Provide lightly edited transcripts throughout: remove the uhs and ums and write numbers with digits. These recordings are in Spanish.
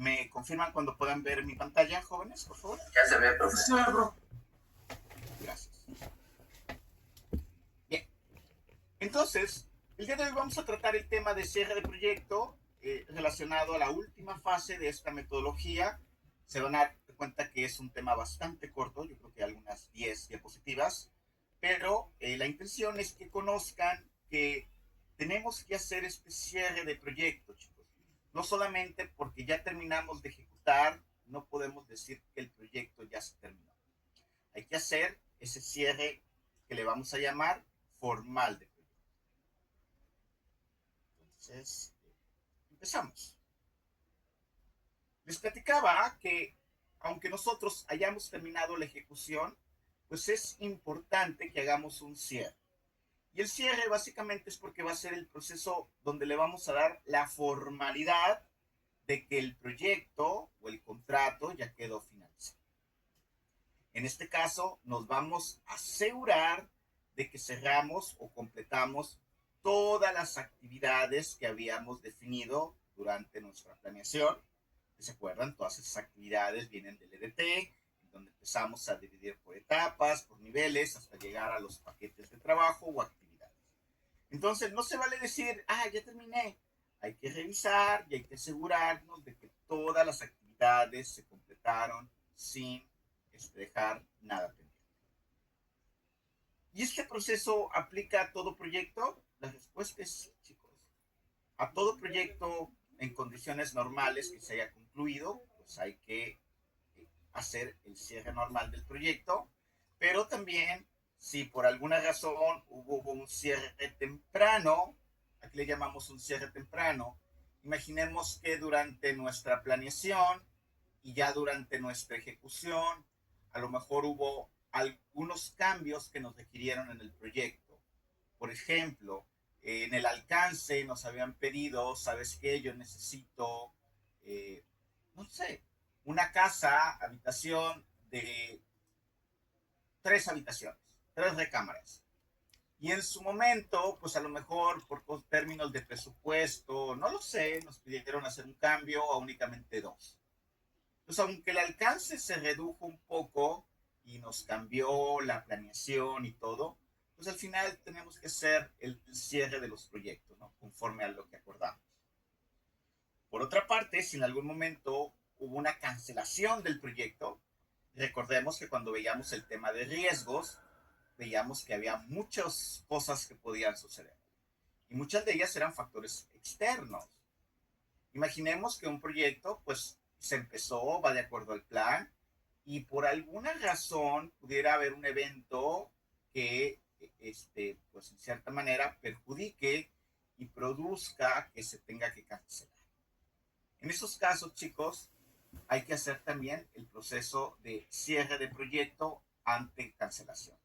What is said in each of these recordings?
¿Me confirman cuando puedan ver mi pantalla, jóvenes, por favor? Ya se ve, profesor. Gracias. Bien. Entonces, el día de hoy vamos a tratar el tema de cierre de proyecto relacionado a la última fase de esta metodología. Se van a dar cuenta que es un tema bastante corto, yo creo que algunas 10 diapositivas, pero la intención es que conozcan que tenemos que hacer este cierre de proyecto, chicos. No solamente porque ya terminamos de ejecutar, no podemos decir que el proyecto ya se terminó. Hay que hacer ese cierre que le vamos a llamar formal de proyecto. Entonces, empezamos. Les platicaba que aunque nosotros hayamos terminado la ejecución, pues es importante que hagamos un cierre. Y el cierre básicamente es porque va a ser el proceso donde le vamos a dar la formalidad de que el proyecto o el contrato ya quedó finalizado. En este caso, nos vamos a asegurar de que cerramos o completamos todas las actividades que habíamos definido durante nuestra planeación. ¿Se acuerdan? Todas esas actividades vienen del EDT, donde empezamos a dividir por etapas, por niveles, hasta llegar a los paquetes de trabajo o actividades. Entonces, no se vale decir, ya terminé. Hay que revisar y hay que asegurarnos de que todas las actividades se completaron sin dejar nada pendiente. ¿Y este proceso aplica a todo proyecto? La respuesta es sí, chicos. A todo proyecto en condiciones normales que se haya concluido, pues hay que hacer el cierre normal del proyecto, pero también si por alguna razón hubo un cierre temprano, aquí le llamamos un cierre temprano, imaginemos que durante nuestra planeación y ya durante nuestra ejecución, a lo mejor hubo algunos cambios que nos requirieron en el proyecto. Por ejemplo, en el alcance nos habían pedido, ¿sabes qué? Yo necesito, no sé, una casa, habitación de 3 habitaciones, 3 recámaras. Y en su momento, pues a lo mejor por términos de presupuesto, no lo sé, nos pidieron hacer un cambio a únicamente 2. Pues aunque el alcance se redujo un poco y nos cambió la planeación y todo, pues al final tenemos que hacer el cierre de los proyectos, ¿no? Conforme a lo que acordamos. Por otra parte, si en algún momento hubo una cancelación del proyecto, recordemos que cuando veíamos el tema de riesgos, veíamos que había muchas cosas que podían suceder. Y muchas de ellas eran factores externos. Imaginemos que un proyecto, pues, se empezó, va de acuerdo al plan, y por alguna razón pudiera haber un evento que, pues, en cierta manera perjudique y produzca que se tenga que cancelar. En esos casos, chicos, hay que hacer también el proceso de cierre de proyecto ante cancelación.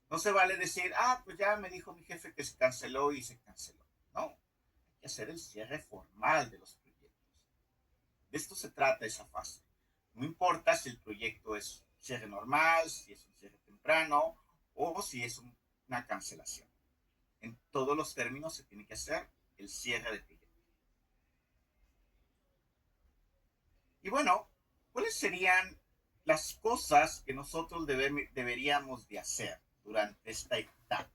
No se vale decir, pues ya me dijo mi jefe que se canceló y se canceló. No, hay que hacer el cierre formal de los proyectos. De esto se trata esa fase. No importa si el proyecto es cierre normal, si es un cierre temprano o si es una cancelación. En todos los términos se tiene que hacer el cierre de proyecto. Y bueno, ¿cuáles serían las cosas que nosotros deberíamos de hacer durante esta etapa?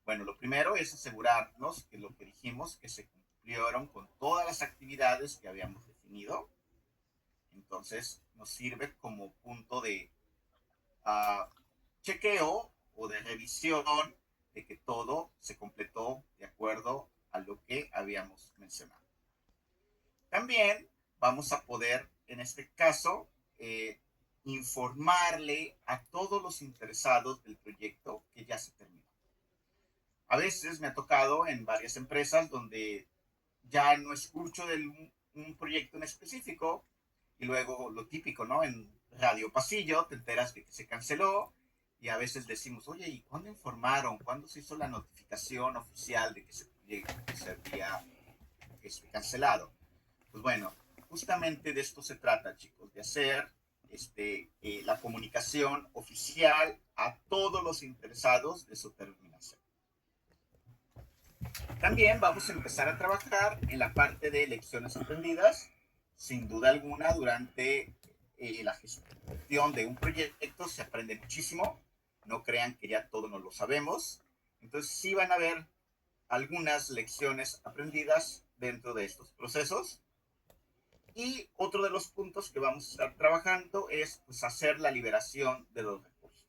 Bueno, lo primero es asegurarnos que lo que dijimos, que se cumplieron con todas las actividades que habíamos definido. Entonces, nos sirve como punto de chequeo o de revisión de que todo se completó de acuerdo a lo que habíamos mencionado. También vamos a poder, en este caso, informarle a todos los interesados del proyecto que ya se terminó. A veces me ha tocado en varias empresas donde ya no escucho de un proyecto en específico y luego lo típico, ¿no? En Radio Pasillo te enteras de que se canceló y a veces decimos, oye, ¿y cuándo informaron? ¿Cuándo se hizo la notificación oficial de que ese proyecto se había cancelado? Pues bueno, justamente de esto se trata, chicos, de hacer la comunicación oficial a todos los interesados de su terminación. También vamos a empezar a trabajar en la parte de lecciones aprendidas. sin duda alguna, durante la gestión de un proyecto se aprende muchísimo. No crean que ya todo no lo sabemos. Entonces sí van a haber algunas lecciones aprendidas dentro de estos procesos. Y otro de los puntos que vamos a estar trabajando es pues, hacer la liberación de los recursos.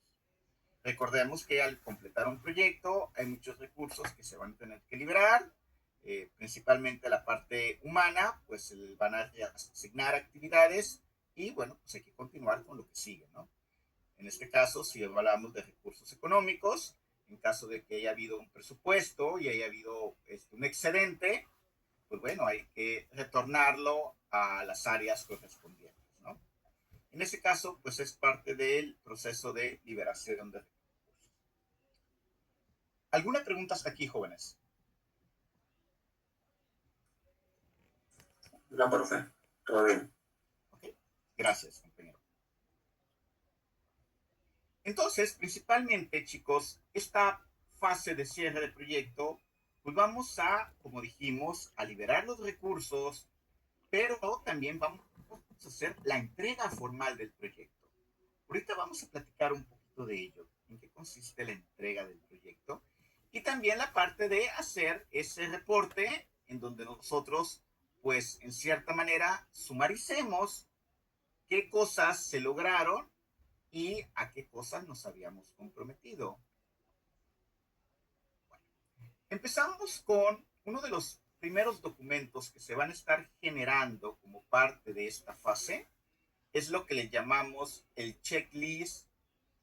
Recordemos que al completar un proyecto hay muchos recursos que se van a tener que liberar, principalmente la parte humana, pues se les van a asignar actividades y bueno, pues hay que continuar con lo que sigue, ¿no? En este caso, si hablamos de recursos económicos, en caso de que haya habido un presupuesto y haya habido un excedente, pues bueno, hay que retornarlo a las áreas correspondientes, ¿no? En ese caso, pues es parte del proceso de liberación de recursos. ¿Alguna pregunta hasta aquí, jóvenes? No, profe, todo bien. Ok, gracias, compañero. Entonces, principalmente, chicos, esta fase de cierre de proyecto, pues vamos a, como dijimos, a liberar los recursos, pero también vamos a hacer la entrega formal del proyecto. Ahorita vamos a platicar un poquito de ello, en qué consiste la entrega del proyecto y también la parte de hacer ese reporte en donde nosotros, pues, en cierta manera, sumaricemos qué cosas se lograron y a qué cosas nos habíamos comprometido. Bueno, empezamos con uno de los primeros documentos que se van a estar generando como parte de esta fase, es lo que le llamamos el checklist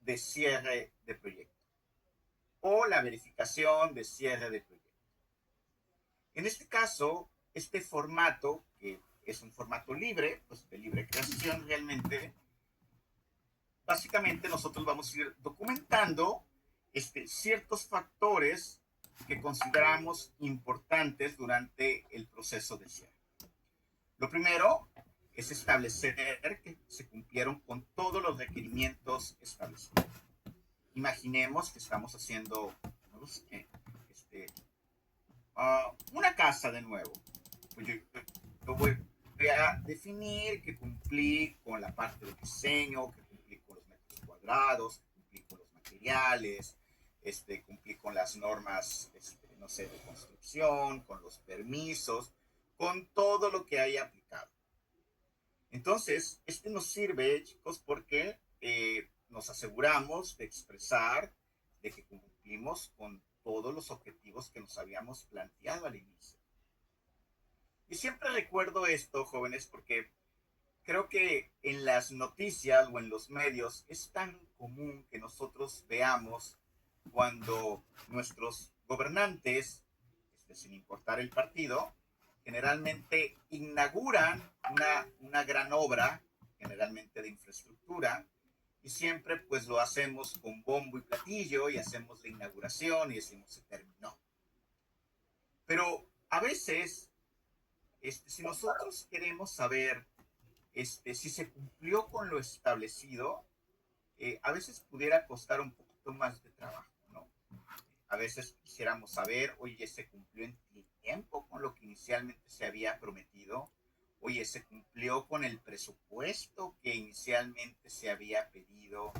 de cierre de proyecto o la verificación de cierre de proyecto. En este caso, este formato, que es un formato libre, pues de libre creación realmente, básicamente nosotros vamos a ir documentando ciertos factores que consideramos importantes durante el proceso de cierre. Lo primero es establecer que se cumplieron con todos los requerimientos establecidos. Imaginemos que estamos haciendo, no lo sé, una casa de nuevo. Pues yo voy a definir que cumplí con la parte de diseño, que cumplí con los metros cuadrados, que cumplí con los materiales, cumplí con las normas, no sé, de construcción, con los permisos, con todo lo que haya aplicado. Entonces, nos sirve, chicos, porque nos aseguramos de expresar de que cumplimos con todos los objetivos que nos habíamos planteado al inicio. Y siempre recuerdo esto, jóvenes, porque creo que en las noticias o en los medios es tan común que nosotros veamos cuando nuestros gobernantes, sin importar el partido, generalmente inauguran una gran obra, generalmente de infraestructura, y siempre pues lo hacemos con bombo y platillo y hacemos la inauguración y decimos se terminó. Pero a veces, si nosotros queremos saber si se cumplió con lo establecido, a veces pudiera costar un poquito más de trabajo, ¿no? A veces quisiéramos saber, oye, ¿se cumplió en tiempo con lo que inicialmente se había prometido? Oye, ¿se cumplió con el presupuesto que inicialmente se había pedido?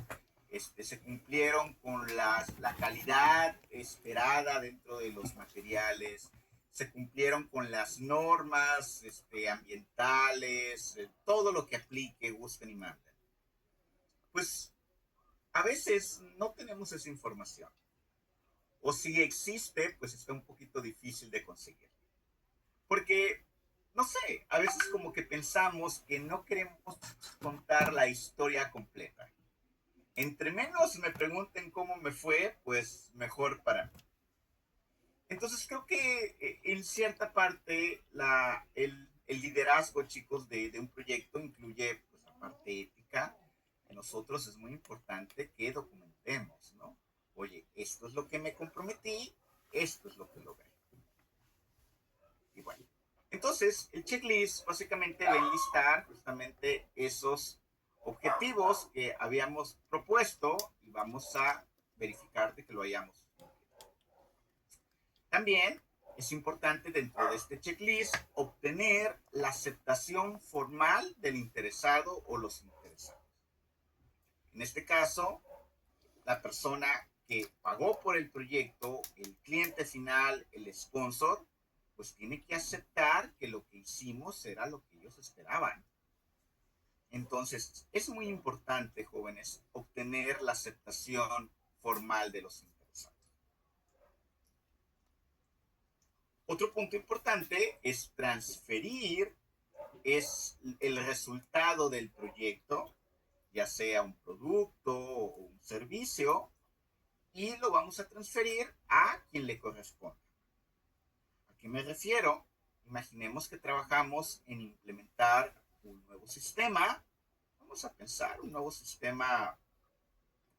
¿Se cumplieron con la calidad esperada dentro de los materiales? ¿Se cumplieron con las normas ambientales? Todo lo que aplique, gusten y manden. Pues a veces no tenemos esa información. O si existe, pues está un poquito difícil de conseguir. Porque, no sé, a veces como que pensamos que no queremos contar la historia completa. Entre menos me pregunten cómo me fue, pues mejor para mí. Entonces creo que en cierta parte el liderazgo, chicos, de un proyecto incluye pues, la parte ética. En nosotros es muy importante que documentemos, ¿no? Oye, esto es lo que me comprometí, esto es lo que logré. Y bueno, entonces el checklist básicamente va a enlistar justamente esos objetivos que habíamos propuesto y vamos a verificar de que lo hayamos. También es importante dentro de este checklist obtener la aceptación formal del interesado o los interesados. En este caso, la persona que pagó por el proyecto, el cliente final, el sponsor, pues tiene que aceptar que lo que hicimos era lo que ellos esperaban. Entonces, es muy importante, jóvenes, obtener la aceptación formal de los interesados. Otro punto importante es transferir el resultado del proyecto, ya sea un producto o un servicio, y lo vamos a transferir a quien le corresponda. ¿A qué me refiero? Imaginemos que trabajamos en implementar un nuevo sistema. Vamos a pensar un nuevo sistema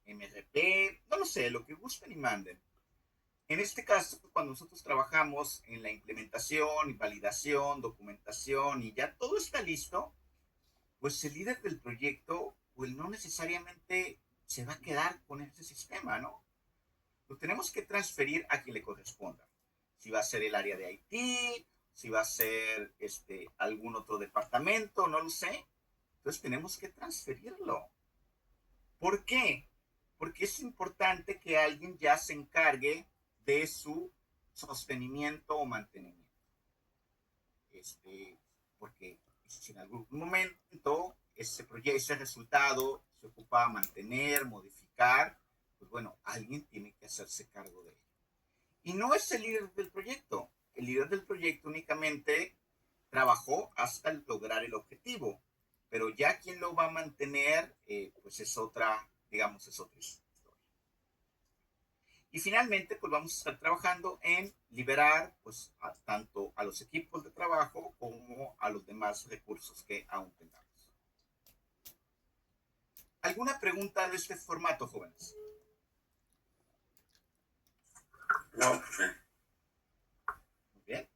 MRP, no lo sé, lo que gusten y manden. En este caso, cuando nosotros trabajamos en la implementación y validación, documentación y ya todo está listo, pues el líder del proyecto, pues no necesariamente se va a quedar con ese sistema, ¿no? Lo tenemos que transferir a quien le corresponda. Si va a ser el área de IT, si va a ser algún otro departamento, no lo sé. Entonces tenemos que transferirlo. ¿Por qué? Porque es importante que alguien ya se encargue de su sostenimiento o mantenimiento. Porque si en algún momento ese resultado se ocupa mantener, modificar, pues bueno, alguien tiene que hacerse cargo de ello. Y no es el líder del proyecto. El líder del proyecto únicamente trabajó hasta lograr el objetivo, pero ya quien lo va a mantener, pues es otra, digamos, es otra historia. Y finalmente, pues vamos a estar trabajando en liberar, pues, tanto a los equipos de trabajo como a los demás recursos que aún tengamos. ¿Alguna pregunta de este formato, jóvenes? No, profe. Muy bien.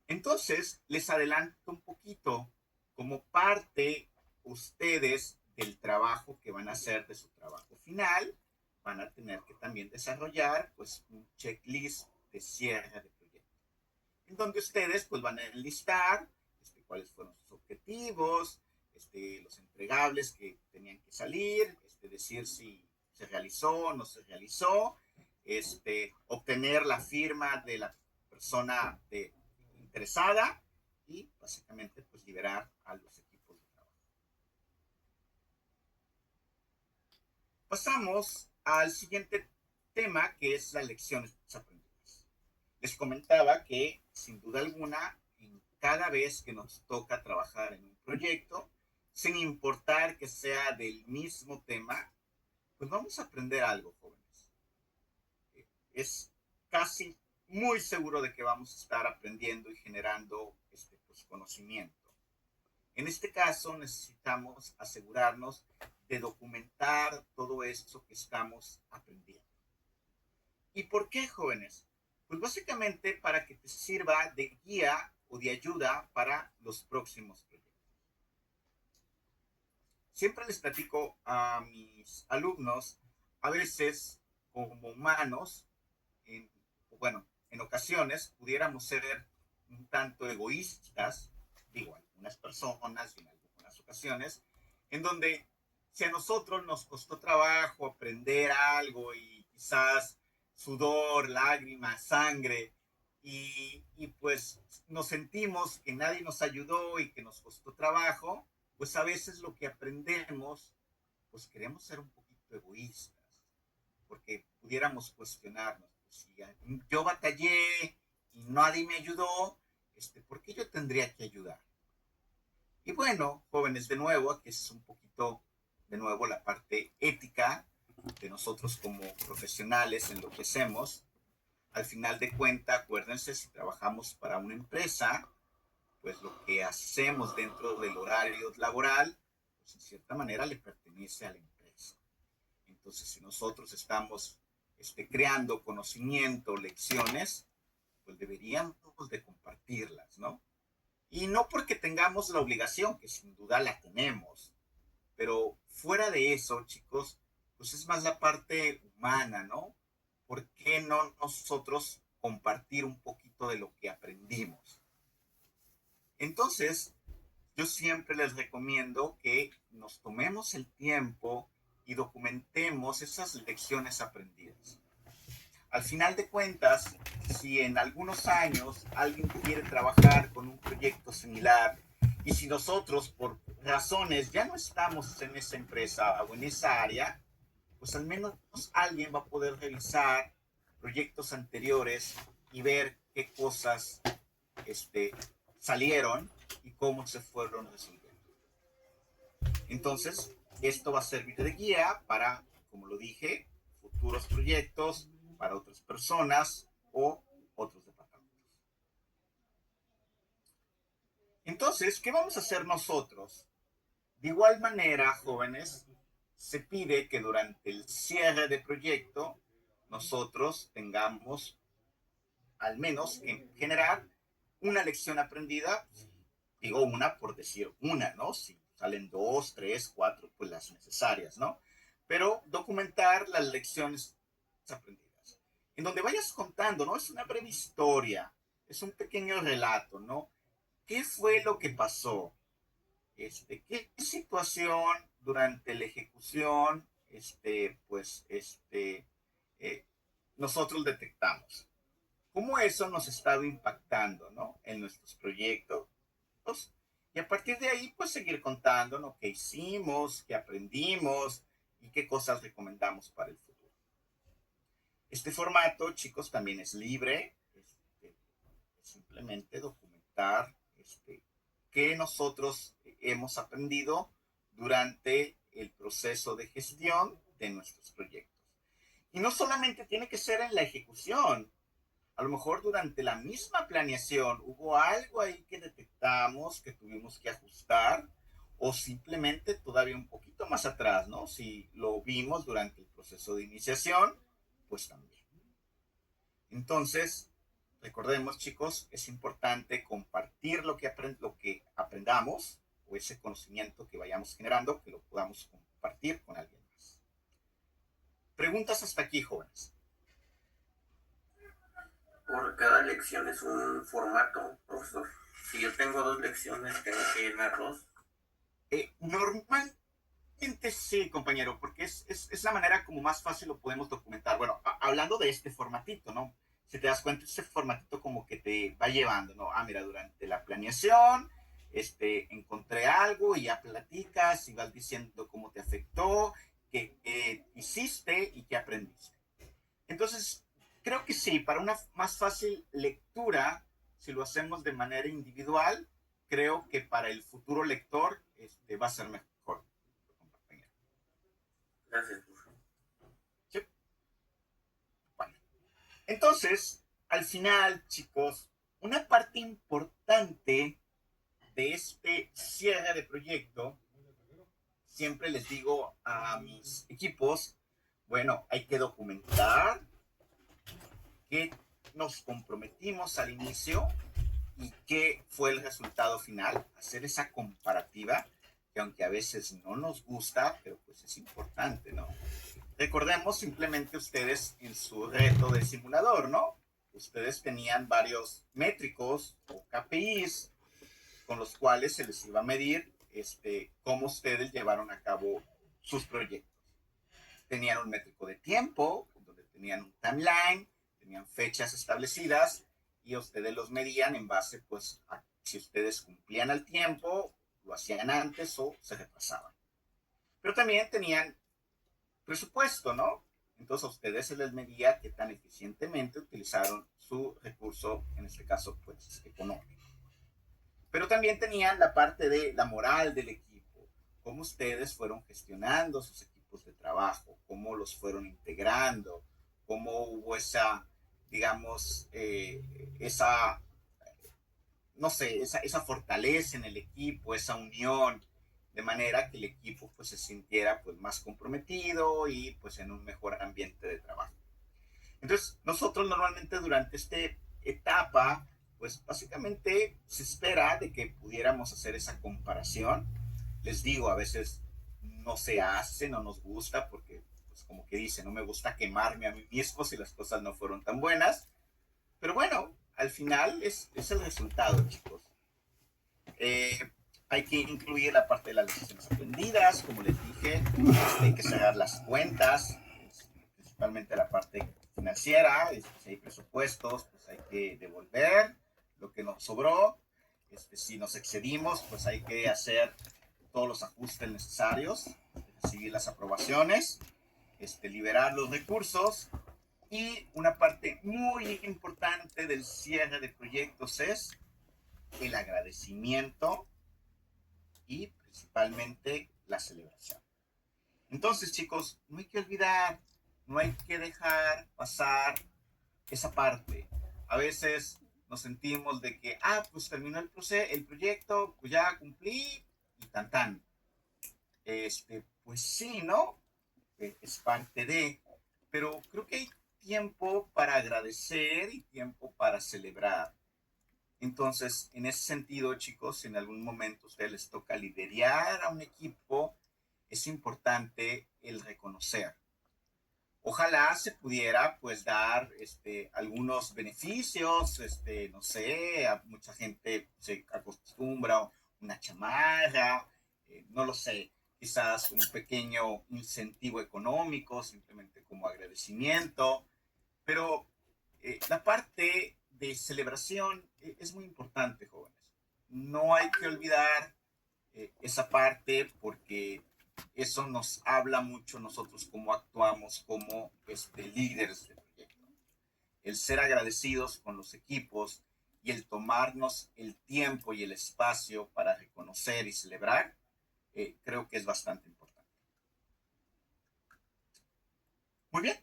Entonces, les adelanto un poquito como parte ustedes del trabajo que van a hacer de su trabajo final. Van a tener que también desarrollar pues un checklist de cierre de proyecto, en donde ustedes pues van a enlistar cuáles fueron sus objetivos, los entregables que tenían que salir, decir si se realizó o no se realizó, obtener la firma de la persona interesada y básicamente pues liberar a los equipos de trabajo. Pasamos al siguiente tema, que es las lecciones aprendidas. Les comentaba que sin duda alguna en cada vez que nos toca trabajar en un proyecto, sin importar que sea del mismo tema, pues vamos a aprender algo, jóvenes. Es casi muy seguro de que vamos a estar aprendiendo y generando pues, conocimiento. En este caso necesitamos asegurarnos de documentar todo esto que estamos aprendiendo. ¿Y por qué, jóvenes? Pues básicamente para que te sirva de guía o de ayuda para los próximos proyectos. Siempre les platico a mis alumnos, a veces como humanos, en ocasiones pudiéramos ser un tanto egoístas, digo, algunas personas y en algunas ocasiones, en donde si a nosotros nos costó trabajo aprender algo y quizás sudor, lágrimas, sangre, y pues nos sentimos que nadie nos ayudó y que nos costó trabajo, pues a veces lo que aprendemos, pues queremos ser un poquito egoístas, porque pudiéramos cuestionarnos, pues, si yo batallé y nadie me ayudó, ¿por qué yo tendría que ayudar? Y bueno, jóvenes, de nuevo, aquí es un poquito, de nuevo, la parte ética de nosotros como profesionales en lo que hacemos. Al final de cuentas, acuérdense, si trabajamos para una empresa, pues lo que hacemos dentro del horario laboral, pues en cierta manera le pertenece a la empresa. Entonces, si nosotros estamos creando conocimiento, lecciones, pues deberíamos de compartirlas, ¿no? Y no porque tengamos la obligación, que sin duda la tenemos, pero fuera de eso, chicos, pues es más la parte humana, ¿no? ¿Por qué no nosotros compartir un poquito de lo que aprendimos. Entonces, yo siempre les recomiendo que nos tomemos el tiempo y documentemos esas lecciones aprendidas. Al final de cuentas, si en algunos años alguien quiere trabajar con un proyecto similar y si nosotros por razones ya no estamos en esa empresa o en esa área, pues al menos alguien va a poder revisar proyectos anteriores y ver qué cosas salieron y cómo se fueron resolviendo. Entonces, esto va a servir de guía para, como lo dije, futuros proyectos para otras personas o otros departamentos. Entonces, ¿qué vamos a hacer nosotros? De igual manera, jóvenes, se pide que durante el cierre de proyecto nosotros tengamos, al menos en general, una lección aprendida. Digo una por decir una, ¿no? Si salen 2, 3, 4, pues las necesarias, ¿no? Pero documentar las lecciones aprendidas. En donde vayas contando, ¿no? Es una breve historia, es un pequeño relato, ¿no? ¿Qué fue lo que pasó? ¿Qué situación durante la ejecución, eh, nosotros detectamos? ¿Cómo eso nos estaba impactando, ¿no? En nuestros proyectos. Y a partir de ahí, pues seguir contando, ¿no? Qué hicimos, qué aprendimos y qué cosas recomendamos para el futuro. Este formato, chicos, también es libre. Es simplemente documentar qué nosotros hemos aprendido durante el proceso de gestión de nuestros proyectos. Y no solamente tiene que ser en la ejecución. A lo mejor durante la misma planeación hubo algo ahí que detectamos, que tuvimos que ajustar, o simplemente todavía un poquito más atrás, ¿no? Si lo vimos durante el proceso de iniciación, pues también. Entonces, recordemos, chicos, es importante compartir lo que aprendamos o ese conocimiento que vayamos generando, que lo podamos compartir con alguien más. Preguntas hasta aquí, jóvenes. Por cada lección es un formato, profesor. Si yo tengo 2 lecciones, tengo que llenar 2. Normalmente sí, compañero, porque es la manera como más fácil lo podemos documentar. Bueno, hablando de este formatito, ¿no? Si te das cuenta, este formatito como que te va llevando, ¿no? Ah, mira, durante la planeación, encontré algo y ya platicas y vas diciendo cómo te afectó, qué hiciste y qué aprendiste. Entonces, creo que sí, para una más fácil lectura, si lo hacemos de manera individual, creo que para el futuro lector va a ser mejor. Gracias, profesor. ¿Sí? Bueno, entonces, al final, chicos, una parte importante de este cierre de proyecto, siempre les digo a mis equipos, bueno, hay que documentar qué nos comprometimos al inicio y qué fue el resultado final, hacer esa comparativa, que aunque a veces no nos gusta, pero pues es importante, ¿no? Recordemos simplemente ustedes en su reto de simulador, ¿no? Ustedes tenían varios métricos o KPIs con los cuales se les iba a medir cómo ustedes llevaron a cabo sus proyectos. Tenían un métrico de tiempo, donde tenían un timeline, tenían fechas establecidas y ustedes los medían en base, pues, a si ustedes cumplían al tiempo, lo hacían antes o se retrasaban. Pero también tenían presupuesto, ¿no? Entonces a ustedes se les medía qué tan eficientemente utilizaron su recurso, en este caso, pues, económico. Pero también tenían la parte de la moral del equipo, cómo ustedes fueron gestionando sus equipos de trabajo, cómo los fueron integrando, cómo hubo esa, digamos, esa, no sé, esa fortaleza en el equipo, esa unión, de manera que el equipo pues se sintiera pues más comprometido y pues en un mejor ambiente de trabajo. Entonces, nosotros normalmente durante esta etapa, pues básicamente se espera de que pudiéramos hacer esa comparación. Les digo, a veces no se hace, no nos gusta, porque pues como que dice, no me gusta quemarme a mí mismo si las cosas no fueron tan buenas, Pero bueno, al final es el resultado, chicos. Eh, Hay que incluir la parte de las lecciones aprendidas, como les dije, hay que cerrar las cuentas, principalmente la parte financiera, si hay presupuestos, pues hay que devolver lo que nos sobró, si nos excedimos, pues hay que hacer todos los ajustes necesarios, recibir las aprobaciones, liberar los recursos. Y una parte muy importante del cierre de proyectos es el agradecimiento y principalmente la celebración. Entonces, chicos, no hay que olvidar, no hay que dejar pasar esa parte. A veces nos sentimos de que, pues terminó el proyecto, pues ya cumplí y tan tan. Pues sí, ¿no? Es parte de, pero creo que hay tiempo para agradecer y tiempo para celebrar. Entonces, en ese sentido, chicos, si en algún momento a ustedes les toca liderar a un equipo, es importante el reconocer. Ojalá se pudiera, pues, dar algunos beneficios, no sé, a mucha gente se acostumbra a una chamarra, no lo sé, quizás un pequeño incentivo económico, simplemente como agradecimiento, pero la parte de celebración es muy importante, jóvenes. No hay que olvidar esa parte porque eso nos habla mucho nosotros cómo actuamos como líderes de proyecto. El ser agradecidos con los equipos y el tomarnos el tiempo y el espacio para reconocer y celebrar, creo que es bastante importante. Muy bien.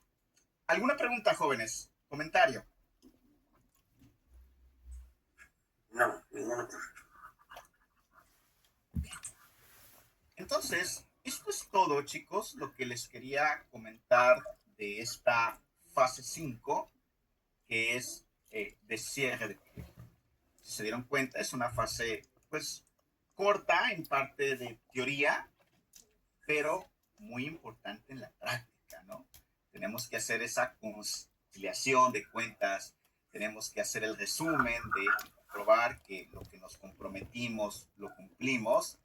¿Alguna pregunta, jóvenes? Comentario. No, ninguno. Entonces, esto es todo, chicos, lo que les quería comentar de esta fase 5, que es de cierre de proyecto. Si se dieron cuenta, es una fase, pues, corta en parte de teoría, pero muy importante en la práctica, ¿no? Tenemos que hacer esa conciliación de cuentas, tenemos que hacer el resumen de comprobar que lo que nos comprometimos lo cumplimos,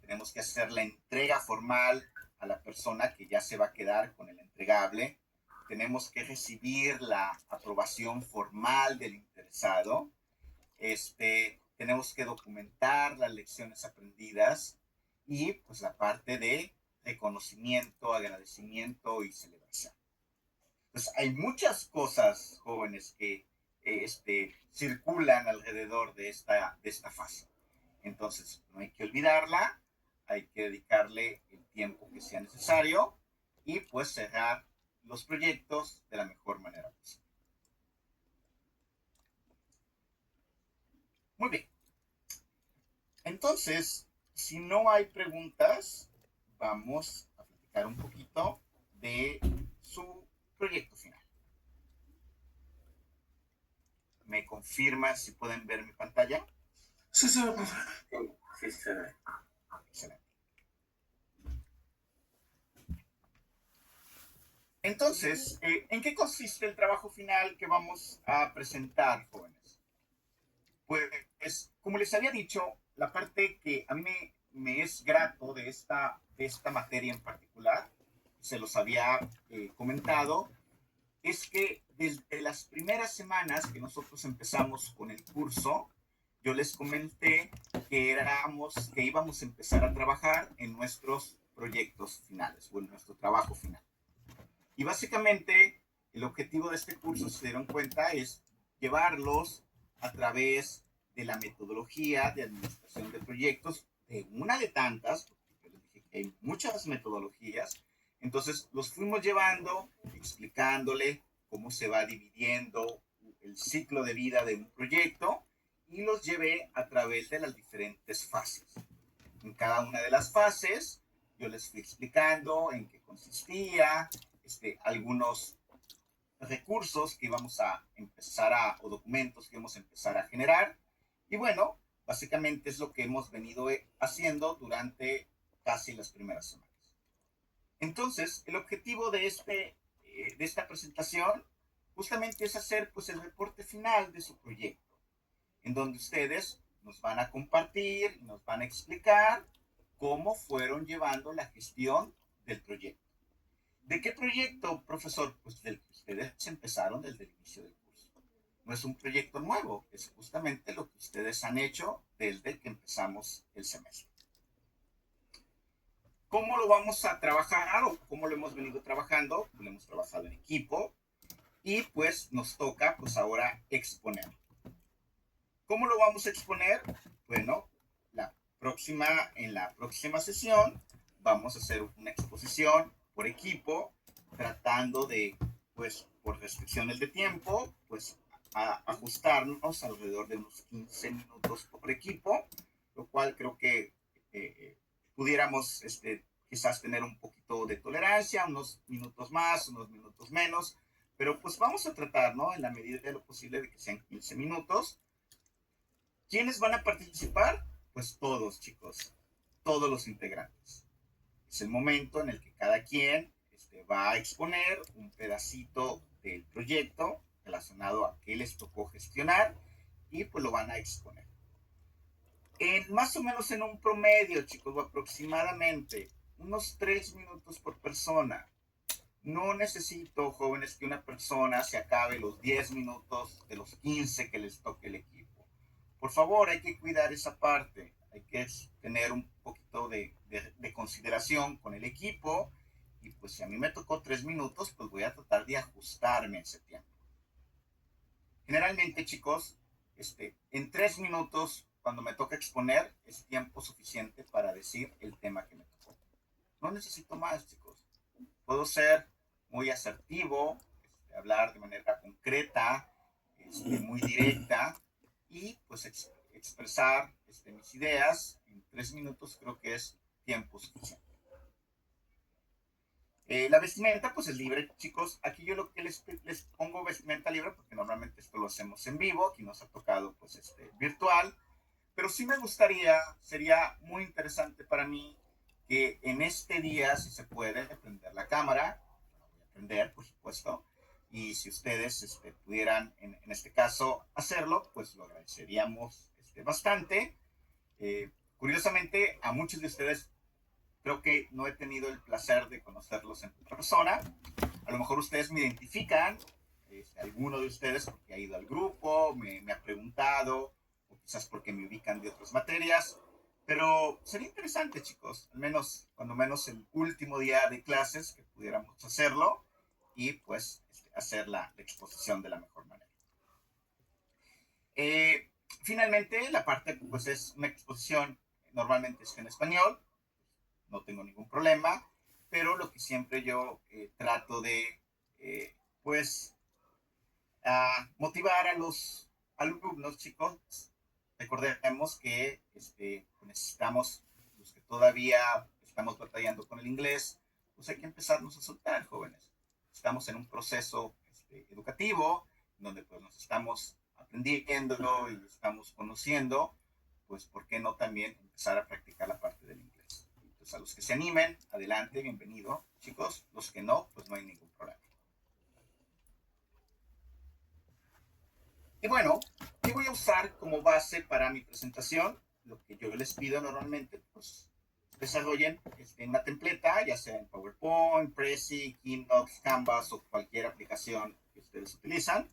tenemos que hacer la entrega formal a la persona que ya se va a quedar con el entregable, tenemos que recibir la aprobación formal del interesado, tenemos que documentar las lecciones aprendidas y pues la parte de reconocimiento, agradecimiento y celebración. Pues hay muchas cosas, jóvenes, que circulan alrededor de esta fase. Entonces, no hay que olvidarla, hay que dedicarle el tiempo que sea necesario y pues cerrar los proyectos de la mejor manera posible. Muy bien. Entonces, si no hay preguntas, vamos a platicar un poquito de su proyecto final. ¿Me confirman si pueden ver mi pantalla? Sí, sí, sí, se ve. Excelente. Entonces, ¿en qué consiste el trabajo final que vamos a presentar, jóvenes? Pues, como les había dicho, la parte que a mí me es grato de esta materia en particular, se los había comentado, es que desde las primeras semanas que nosotros empezamos con el curso, yo les comenté que íbamos a empezar a trabajar en nuestros proyectos finales o en nuestro trabajo final. Y básicamente el objetivo de este curso, si se dieron cuenta, es llevarlos a través de la metodología de administración de proyectos, de una de tantas, porque yo les dije que hay muchas metodologías, entonces los fuimos llevando, explicándole cómo se va dividiendo el ciclo de vida de un proyecto y los llevé a través de las diferentes fases. En cada una de las fases yo les fui explicando en qué consistía, algunos recursos que íbamos a empezar o documentos que íbamos a empezar a generar. Y bueno, básicamente es lo que hemos venido haciendo durante casi las primeras semanas. Entonces, el objetivo de esta presentación justamente es hacer pues el reporte final de su proyecto, en donde ustedes nos van a compartir, nos van a explicar cómo fueron llevando la gestión del proyecto. ¿De qué proyecto, profesor? Pues del que ustedes empezaron desde el inicio del curso. No es un proyecto nuevo, es justamente lo que ustedes han hecho desde que empezamos el semestre. ¿Cómo lo vamos a trabajar o cómo lo hemos venido trabajando? Lo hemos trabajado en equipo y pues nos toca pues ahora exponer. ¿Cómo lo vamos a exponer? Bueno, en la próxima sesión vamos a hacer una exposición por equipo, tratando de, pues, por restricciones de tiempo, pues, ajustarnos alrededor de unos 15 minutos por equipo, lo cual creo que pudiéramos quizás tener un poquito de tolerancia, unos minutos más, unos minutos menos, pero pues vamos a tratar, ¿no? En la medida de lo posible de que sean 15 minutos. ¿Quiénes van a participar? Pues todos, chicos, todos los integrantes. Es el momento en el que cada quien va a exponer un pedacito del proyecto relacionado a qué les tocó gestionar y pues lo van a exponer. Más o menos en un promedio, chicos, aproximadamente unos 3 minutos por persona. No necesito, jóvenes, que una persona se acabe los 10 minutos de los 15 que les toque el equipo. Por favor, hay que cuidar esa parte, hay que tener un poquito de consideración con el equipo y pues si a mí me tocó 3 minutos, pues voy a tratar de ajustarme en ese tiempo. Generalmente, chicos, en 3 minutos, cuando me toca exponer, es tiempo suficiente para decir el tema que me tocó. No necesito más, chicos. Puedo ser muy asertivo, hablar de manera concreta, muy directa y pues expresar mis ideas en 3 minutos creo que es tiempo suficiente. La vestimenta pues es libre, chicos. Aquí yo lo que les pongo vestimenta libre porque normalmente esto lo hacemos en vivo, aquí nos ha tocado pues virtual, pero sí me gustaría, sería muy interesante para mí que en este día, si se puede, prender la cámara, la voy a prender, por supuesto, y si ustedes pudieran, en este caso, hacerlo, pues lo agradeceríamos bastante. Curiosamente, a muchos de ustedes creo que no he tenido el placer de conocerlos en persona. A lo mejor ustedes me identifican, alguno de ustedes porque ha ido al grupo, me ha preguntado, o quizás porque me ubican de otras materias. Pero sería interesante, chicos, al menos, cuando menos el último día de clases, que pudiéramos hacerlo y pues hacer la exposición de la mejor manera. Eh, Finalmente, la parte pues es una exposición, normalmente es en español, no tengo ningún problema, pero lo que siempre yo trato de, pues, motivar a los alumnos, chicos. Recordemos que necesitamos, los que todavía estamos batallando con el inglés, pues hay que empezarnos a soltar, jóvenes. Estamos en un proceso educativo, donde pues nos estamos aprendiendo y estamos conociendo, pues ¿por qué no también empezar a practicar la parte del inglés? Entonces a los que se animen, adelante, bienvenido, chicos. Los que no, pues no hay ningún problema. Y bueno, ¿qué voy a usar como base para mi presentación? Lo que yo les pido normalmente, pues desarrollen en una templeta, ya sea en PowerPoint, Prezi, Keynote, Canvas o cualquier aplicación que ustedes utilizan,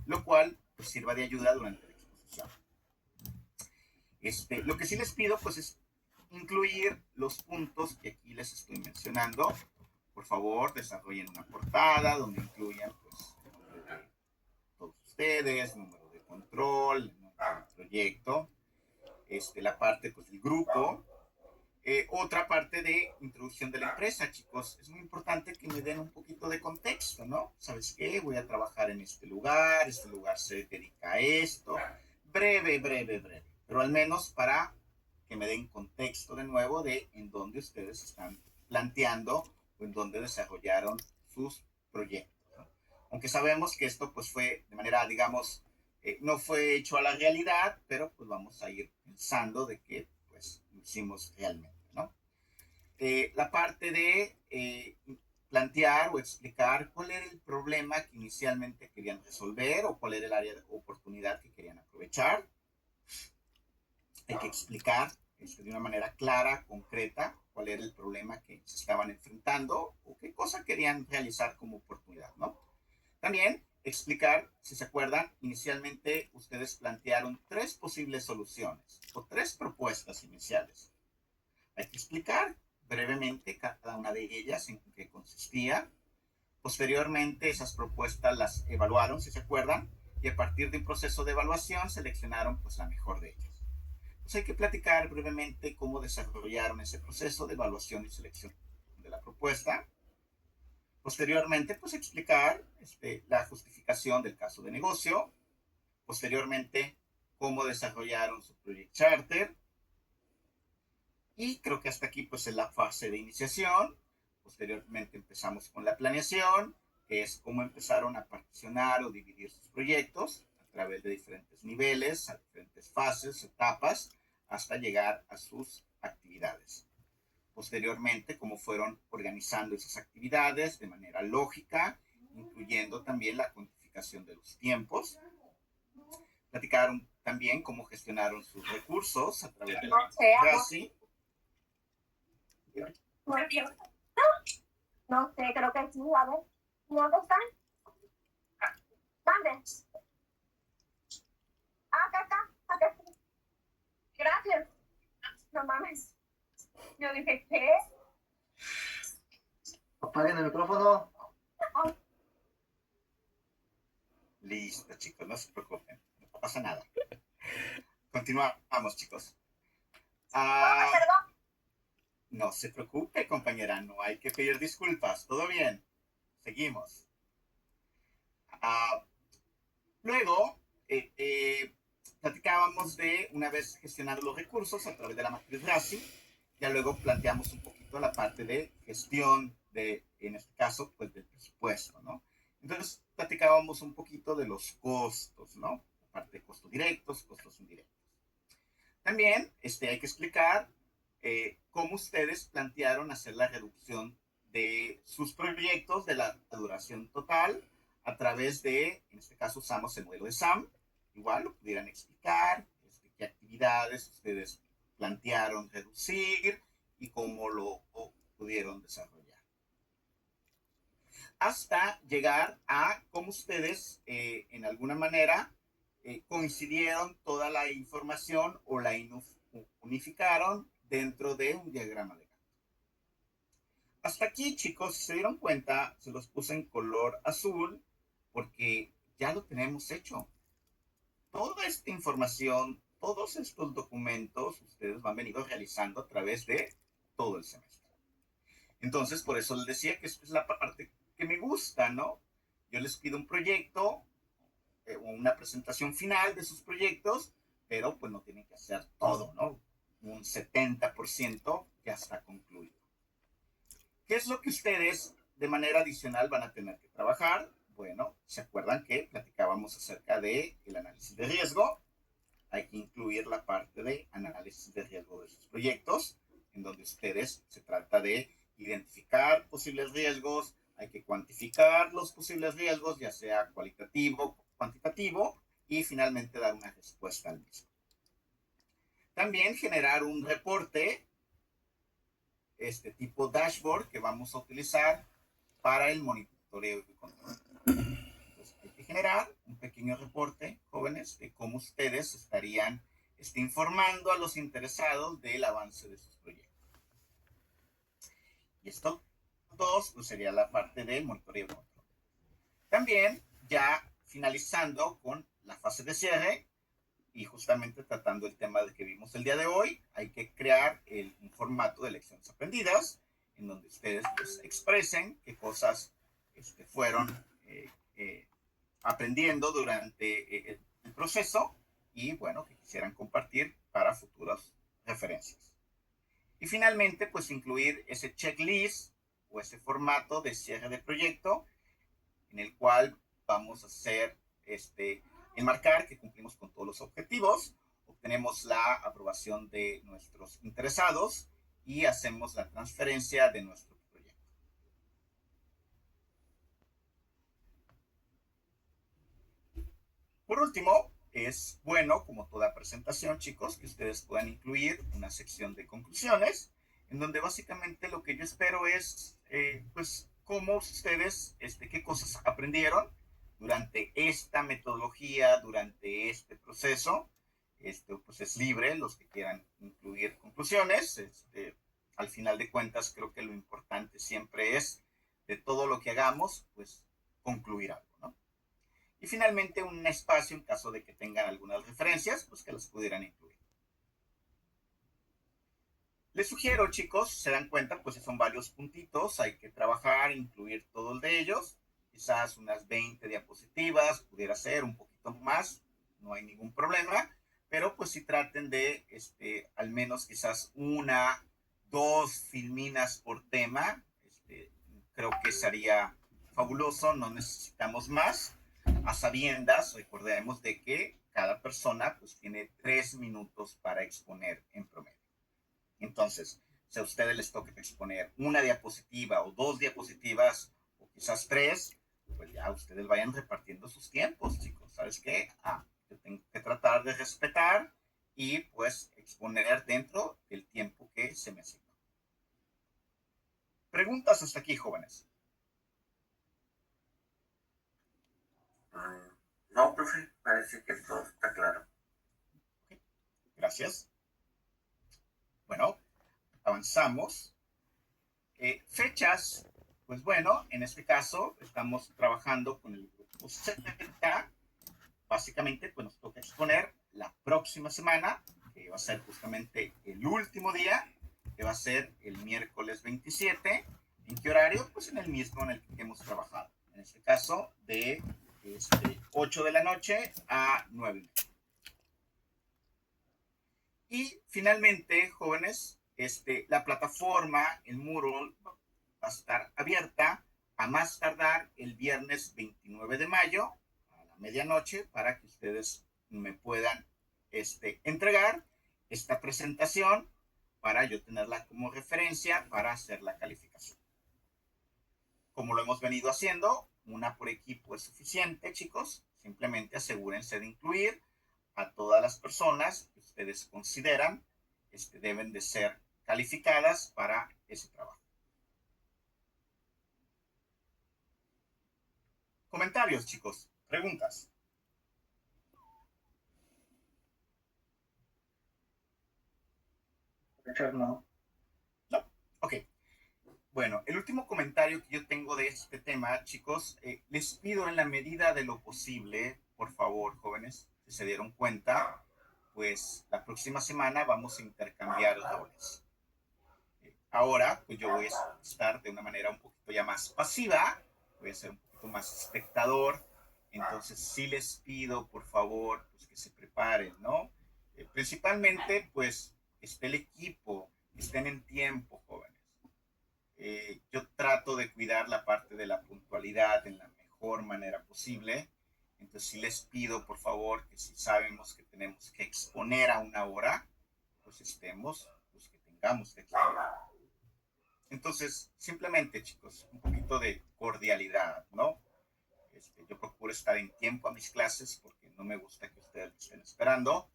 lo cual pues, sirva de ayuda durante la exposición. Lo que sí les pido pues es incluir los puntos que aquí les estoy mencionando. Por favor, desarrollen una portada donde incluyan pues, el nombre de todos ustedes, número de control, número del proyecto, la parte pues, del grupo. Otra parte de introducción de la empresa, chicos. Es muy importante que me den un poquito de contexto, ¿no? ¿Sabes qué? Voy a trabajar en este lugar se dedica a esto. Breve, breve, breve. Pero al menos para que me den contexto de nuevo de en dónde ustedes están planteando o en dónde desarrollaron sus proyectos, ¿no? Aunque sabemos que esto pues fue de manera, digamos, no fue hecho a la realidad, pero pues vamos a ir pensando de que pues lo hicimos realmente, ¿no? La parte de plantear o explicar cuál era el problema que inicialmente querían resolver o cuál era el área de oportunidad que querían aprovechar. Hay que explicar de una manera clara, concreta, cuál era el problema que se estaban enfrentando o qué cosa querían realizar como oportunidad, ¿no? También explicar, si se acuerdan, inicialmente ustedes plantearon 3 posibles soluciones o 3 propuestas iniciales. Hay que explicar brevemente cada una de ellas en qué consistía. Posteriormente, esas propuestas las evaluaron, si se acuerdan, y a partir de un proceso de evaluación seleccionaron pues la mejor de ellas. Pues hay que platicar brevemente cómo desarrollaron ese proceso de evaluación y selección de la propuesta. Posteriormente, pues explicar la justificación del caso de negocio. Posteriormente, cómo desarrollaron su Project Charter. Y creo que hasta aquí pues es la fase de iniciación. Posteriormente empezamos con la planeación, que es cómo empezaron a particionar o dividir sus proyectos a través de diferentes niveles, a diferentes fases, etapas, hasta llegar a sus actividades. Posteriormente, cómo fueron organizando esas actividades de manera lógica, incluyendo también la cuantificación de los tiempos. Platicaron también cómo gestionaron sus recursos a través de la RASI. No sé, creo que sí, a ver. ¿Dónde están? ¿Dónde? Ah, acá está. Gracias. No mames. Yo dije, ¿qué? Apaguen el micrófono. Listo, chicos, no se preocupen, no pasa nada. Continuamos, chicos. Perdón. No se preocupe, compañera, no hay que pedir disculpas, todo bien. Seguimos. Luego, platicábamos de, una vez gestionando los recursos a través de la matriz RASI, ya luego planteamos un poquito la parte de gestión de, en este caso, pues del presupuesto, ¿no? Entonces, platicábamos un poquito de los costos, ¿no? Parte de costos directos, costos indirectos. También hay que explicar cómo ustedes plantearon hacer la reducción de sus proyectos, de la duración total, a través de, en este caso usamos el modelo de SAM, igual lo pudieran explicar, qué actividades ustedes plantearon reducir y cómo lo pudieron desarrollar. Hasta llegar a cómo ustedes, en alguna manera, coincidieron toda la información o la unificaron dentro de un diagrama de Gantt. Hasta aquí, chicos, si se dieron cuenta, se los puse en color azul porque ya lo tenemos hecho. Toda esta información, todos estos documentos, ustedes van venido realizando a través de todo el semestre. Entonces, por eso les decía que esta es la parte que me gusta, ¿no? Yo les pido un proyecto, una presentación final de sus proyectos, pero pues no tienen que hacer todo, ¿no? Un 70% ya está concluido. ¿Qué es lo que ustedes de manera adicional van a tener que trabajar? Bueno, ¿se acuerdan que platicábamos acerca del análisis de riesgo? Hay que incluir la parte de análisis de riesgo de sus proyectos, en donde ustedes se trata de identificar posibles riesgos, hay que cuantificar los posibles riesgos, ya sea cualitativo, cuantitativo, y finalmente dar una respuesta al mismo. También generar un reporte, tipo dashboard, que vamos a utilizar para el monitoreo y control. Entonces, hay que generar un pequeño reporte, jóvenes, de cómo ustedes estarían informando a los interesados del avance de sus proyectos. Y esto dos, pues sería la parte del monitoreo y control. También, ya finalizando con la fase de cierre, y justamente tratando el tema de que vimos el día de hoy, hay que crear un formato de lecciones aprendidas, en donde ustedes pues, expresen qué cosas fueron aprendiendo durante el proceso y, bueno, que quisieran compartir para futuras referencias. Y finalmente, pues incluir ese checklist o ese formato de cierre de proyecto en el cual vamos a hacer enmarcar que cumplimos con todos los objetivos, obtenemos la aprobación de nuestros interesados y hacemos la transferencia de nuestro proyecto. Por último, es bueno, como toda presentación, chicos, que ustedes puedan incluir una sección de conclusiones, en donde básicamente lo que yo espero es, pues, cómo ustedes, qué cosas aprendieron durante esta metodología, durante este proceso. Pues es libre los que quieran incluir conclusiones. Al final de cuentas, creo que lo importante siempre es, de todo lo que hagamos, pues, concluir algo, ¿no? Y finalmente un espacio en caso de que tengan algunas referencias, pues que las pudieran incluir. Les sugiero, chicos, se dan cuenta, pues son varios puntitos, hay que trabajar, incluir todos de ellos, quizás unas 20 diapositivas, pudiera ser un poquito más, no hay ningún problema, pero pues si traten de, al menos quizás una, dos filminas por tema, creo que sería fabuloso, no necesitamos más, a sabiendas, recordemos de que cada persona pues tiene 3 minutos para exponer en promedio. Entonces, si a ustedes les toca exponer una diapositiva o dos diapositivas o quizás tres, pues ya ustedes vayan repartiendo sus tiempos, chicos. ¿Sabes qué? Yo tengo que tratar de respetar y pues exponer dentro del tiempo que se me asignó. Preguntas hasta aquí, jóvenes. No, profe, parece que todo está claro. Okay. Gracias. Bueno, avanzamos. Fechas, pues bueno, en este caso estamos trabajando con el grupo Z. Básicamente, pues nos toca exponer la próxima semana, que va a ser justamente el último día, que va a ser el miércoles 27. ¿En qué horario? Pues en el mismo en el que hemos trabajado. En este caso, de 8 de la noche a 9. Y finalmente, jóvenes, la plataforma, el Moodle, va a estar abierta a más tardar el viernes 29 de mayo a la medianoche para que ustedes me puedan entregar esta presentación para yo tenerla como referencia para hacer la calificación. Como lo hemos venido haciendo, una por equipo es suficiente, chicos. Simplemente asegúrense de incluir a todas las personas que ustedes consideran deben de ser calificadas para ese trabajo. Comentarios, chicos. Preguntas. No. No. Ok. Bueno, el último comentario que yo tengo de este tema, chicos, les pido en la medida de lo posible, por favor, jóvenes, si se dieron cuenta, pues la próxima semana vamos a intercambiar roles. Ahora, pues yo voy a estar de una manera un poquito ya más pasiva, voy a ser un poquito más espectador, entonces sí les pido, por favor, pues que se preparen, ¿no? Principalmente, pues, esté el equipo, estén en tiempo, jóvenes. Yo trato de cuidar la parte de la puntualidad en la mejor manera posible. Entonces sí les pido, por favor, que si sabemos que tenemos que exponer a una hora, pues estemos, pues que tengamos que exponer. Entonces, simplemente, chicos, un poquito de cordialidad, ¿no? Yo procuro estar en tiempo a mis clases porque no me gusta que ustedes estén esperando.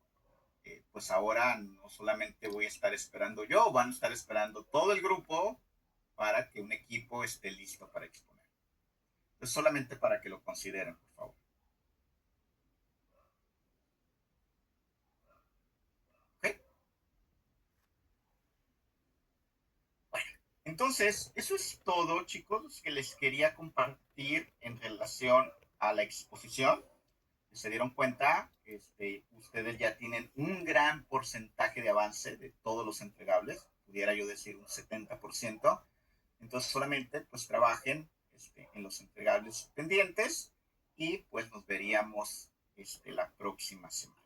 Pues ahora no solamente voy a estar esperando yo, van a estar esperando todo el grupo para que un equipo esté listo para exponer. Entonces, solamente para que lo consideren, por favor. ¿Ok? Bueno, entonces, eso es todo, chicos, que les quería compartir en relación a la exposición. Se dieron cuenta, ustedes ya tienen un gran porcentaje de avance de todos los entregables, pudiera yo decir un 70%. Entonces solamente pues trabajen en los entregables pendientes y pues nos veríamos la próxima semana.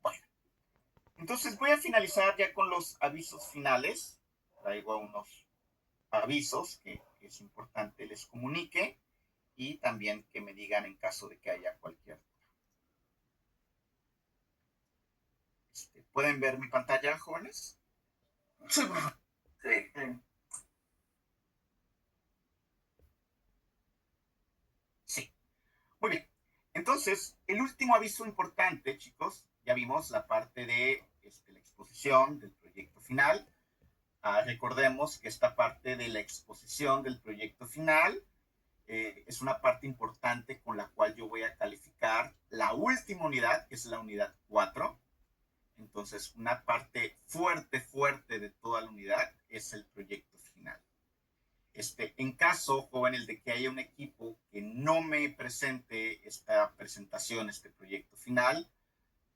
Bueno, entonces voy a finalizar ya con los avisos finales. Traigo unos avisos que es importante les comunique y también que me digan en caso de que haya cualquier. ¿Pueden ver mi pantalla, jóvenes? Sí. Sí. Muy bien. Entonces, Entonces, el último aviso importante, chicos, ya vimos la parte de la exposición del proyecto final. Recordemos que esta parte de la exposición del proyecto final es una parte importante con la cual yo voy a calificar la última unidad, que es la unidad 4. Entonces, una parte fuerte, fuerte de toda la unidad es el proyecto final. En caso, jóvenes, de que haya un equipo que no me presente esta presentación, este proyecto final,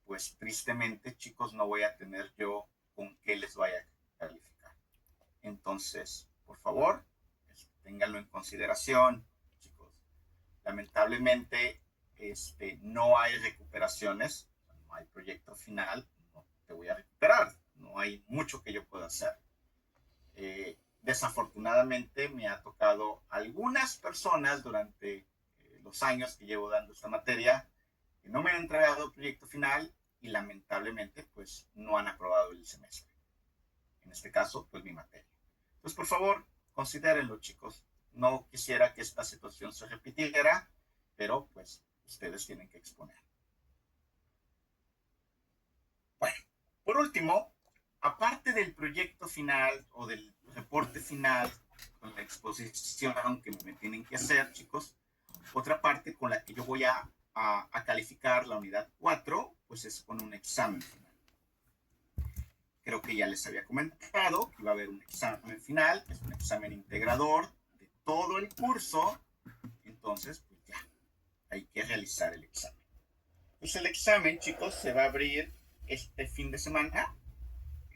pues tristemente, chicos, no voy a tener yo con qué les vaya a calificar. Entonces, por favor, ténganlo en consideración, chicos. Lamentablemente, no hay recuperaciones, no hay proyecto final, no te voy a recuperar, no hay mucho que yo pueda hacer. Desafortunadamente me ha tocado algunas personas durante los años que llevo dando esta materia que no me han entregado el proyecto final y lamentablemente pues no han aprobado el semestre. En este caso, pues mi materia. Entonces, por favor, considérenlo, chicos. No quisiera que esta situación se repitiera, pero pues ustedes tienen que exponer. Bueno, por último, aparte del proyecto final o del reporte final con la exposición que me tienen que hacer, chicos, otra parte con la que yo voy a calificar la unidad 4, pues es con un examen final. Creo que ya les había comentado que iba a haber un examen final, que es un examen integrador de todo el curso. Entonces, pues ya, hay que realizar el examen. Pues el examen, chicos, se va a abrir este fin de semana.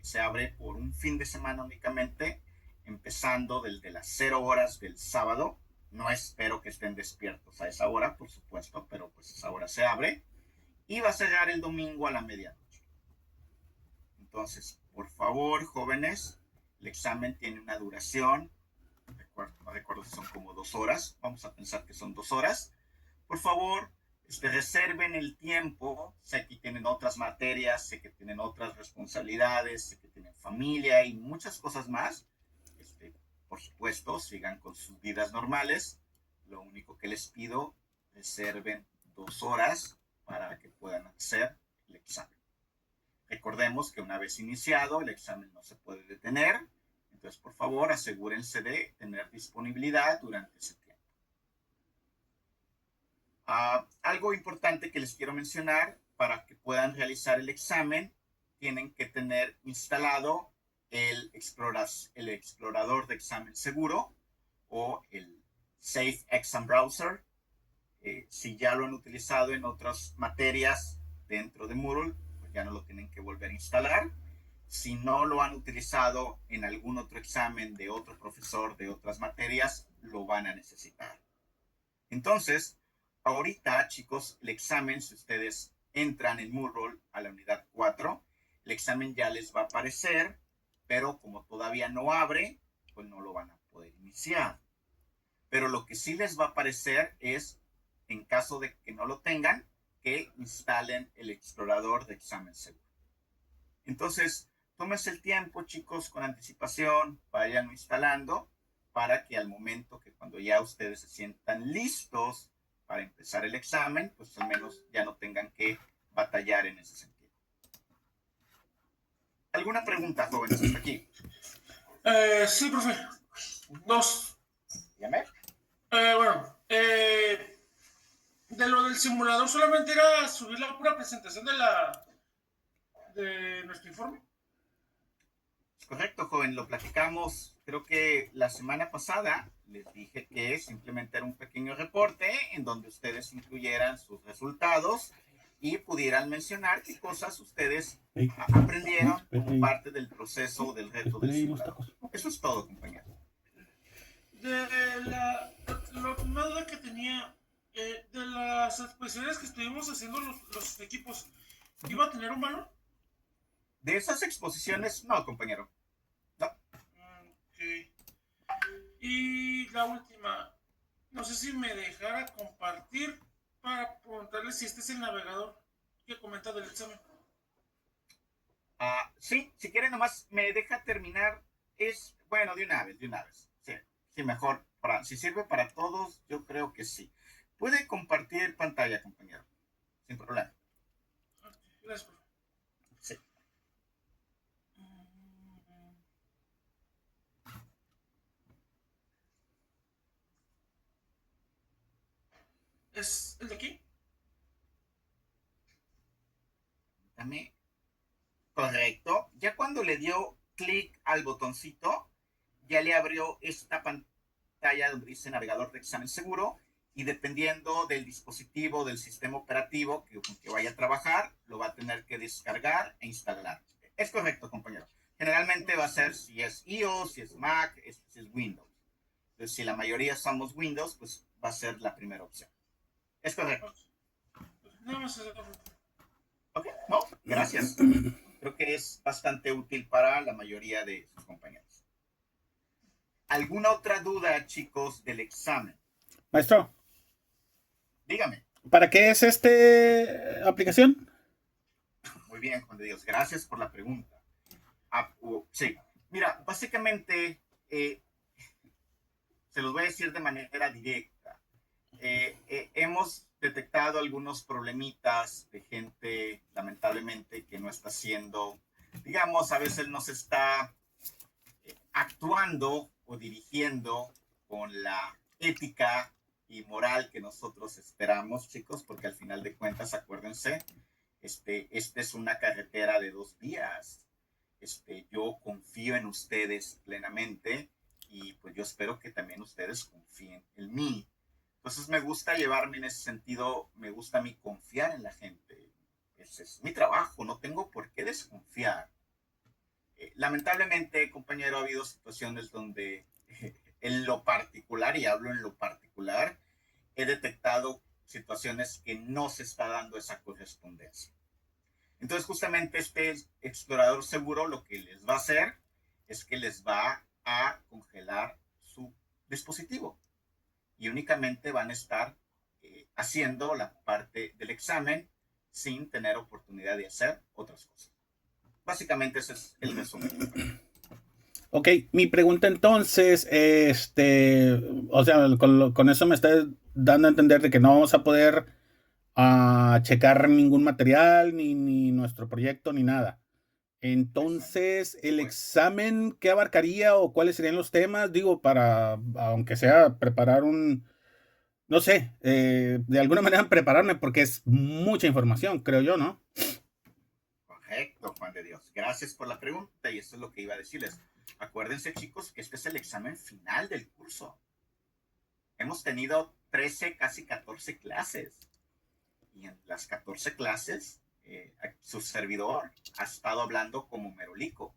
Se abre por un fin de semana únicamente, empezando desde las 0 horas del sábado. No espero que estén despiertos a esa hora, por supuesto, pero pues esa hora se abre. Y va a cerrar el domingo a la medianoche. Entonces, por favor, jóvenes, el examen tiene una duración, no recuerdo si son como 2 horas, vamos a pensar que son 2 horas. Por favor, reserven el tiempo. Sé que tienen otras materias, sé que tienen otras responsabilidades, sé que tienen familia y muchas cosas más. Por supuesto, sigan con sus vidas normales. Lo único que les pido, reserven 2 horas para que puedan hacer el examen. Recordemos que una vez iniciado, el examen no se puede detener. Entonces, por favor, asegúrense de tener disponibilidad durante ese tiempo. Algo importante que les quiero mencionar, para que puedan realizar el examen, tienen que tener instalado el explorador de examen seguro o el Safe Exam Browser. Si ya lo han utilizado en otras materias dentro de Moodle, pues ya no lo tienen que volver a instalar. Si no lo han utilizado en algún otro examen de otro profesor de otras materias, lo van a necesitar. Entonces, ahorita, chicos, el examen, si ustedes entran en Moodle a la unidad 4, el examen ya les va a aparecer, pero como todavía no abre, pues no lo van a poder iniciar. Pero lo que sí les va a aparecer es, en caso de que no lo tengan, que instalen el explorador de examen seguro. Entonces, tómense el tiempo, chicos, con anticipación, vayan instalando, para que al momento que cuando ya ustedes se sientan listos para empezar el examen, pues al menos ya no tengan que batallar en ese sentido. ¿Alguna pregunta, jóvenes, hasta aquí? Sí, profe. 2. Dígame. Bueno, de lo del simulador, solamente era subir la pura presentación de nuestro informe. Es correcto, joven, lo platicamos, creo que la semana pasada les dije que simplemente era un pequeño reporte en donde ustedes incluyeran sus resultados y pudieran mencionar qué cosas ustedes aprendieron como parte del proceso del reto del simulador. Eso es todo, compañero. La primera duda que tenía, de las exposiciones que estuvimos haciendo los equipos, ¿iba a tener un valor? De esas exposiciones, no, compañero. No. Okay. Y la última, no sé si me dejara compartir para preguntarle si este es el navegador que comenta del examen. Sí, si quieren nomás me deja terminar. Bueno, de una vez. Sí, mejor. Si sirve para todos, yo creo que sí. Puede compartir pantalla, compañero, sin problema. Gracias, profe. Sí. ¿Es el de aquí? Dame. Correcto. Ya cuando le dio clic al botoncito, ya le abrió esta pantalla donde dice navegador de examen seguro, y dependiendo del dispositivo, del sistema operativo con que vaya a trabajar, lo va a tener que descargar e instalar. Es correcto, compañero. Generalmente va a ser si es iOS, si es Mac, si es Windows. Entonces, si la mayoría somos Windows, pues va a ser la primera opción. Es correcto. Nada más eso, profe. Ok, no, gracias. Creo que es bastante útil para la mayoría de sus compañeros. ¿Alguna otra duda, chicos, del examen? Maestro, Dígame. ¿para qué es esta aplicación? Muy bien, Juan de Dios. Gracias por la pregunta. Sí, mira, básicamente se los voy a decir de manera directa. Hemos detectado algunos problemitas de gente, lamentablemente, que no está haciendo, digamos, a veces no se está actuando o dirigiendo con la ética y moral que nosotros esperamos, chicos, porque al final de cuentas, acuérdense, esta es una carretera de 2 vías. Yo confío en ustedes plenamente y pues yo espero que también ustedes confíen en mí. Entonces me gusta llevarme en ese sentido, me gusta a mí confiar en la gente. Ese es mi trabajo, no tengo por qué desconfiar. Lamentablemente, compañero, ha habido situaciones donde en lo particular, y hablo en lo particular, he detectado situaciones que no se está dando esa correspondencia. Entonces, justamente este explorador seguro lo que les va a hacer es que les va a congelar su dispositivo y únicamente van a estar haciendo la parte del examen sin tener oportunidad de hacer otras cosas. Básicamente ese es el resumen. Ok, mi pregunta entonces, o sea, con eso me está dando a entender de que no vamos a poder checar ningún material, ni nuestro proyecto, ni nada. Entonces, ¿el examen qué abarcaría o cuáles serían los temas? Digo, para, aunque sea preparar no sé, de alguna manera prepararme, porque es mucha información, creo yo, ¿no? Correcto, Juan de Dios. Gracias por la pregunta y esto es lo que iba a decirles. Acuérdense, chicos, que este es el examen final del curso. Hemos tenido 13, casi 14 clases. Y en las 14 clases, su servidor ha estado hablando como merolico,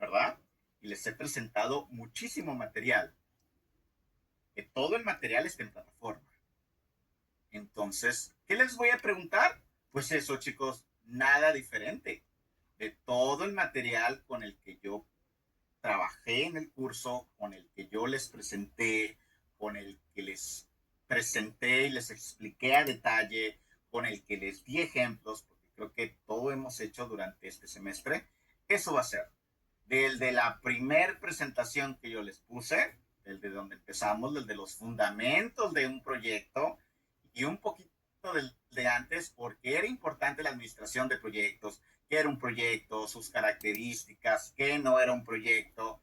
¿verdad? Y les he presentado muchísimo material. Que todo el material está en plataforma. Entonces, ¿qué les voy a preguntar? Pues eso, chicos, nada diferente. De todo el material con el que yo trabajé en el curso, con el que yo les presenté, con el que les presenté y les expliqué a detalle, con el que les di ejemplos, porque creo que todo hemos hecho durante este semestre, eso va a ser. Desde la primer presentación que yo les puse, desde donde empezamos, desde los fundamentos de un proyecto y un poquito de antes, porque era importante la administración de proyectos, qué era un proyecto, sus características, qué no era un proyecto.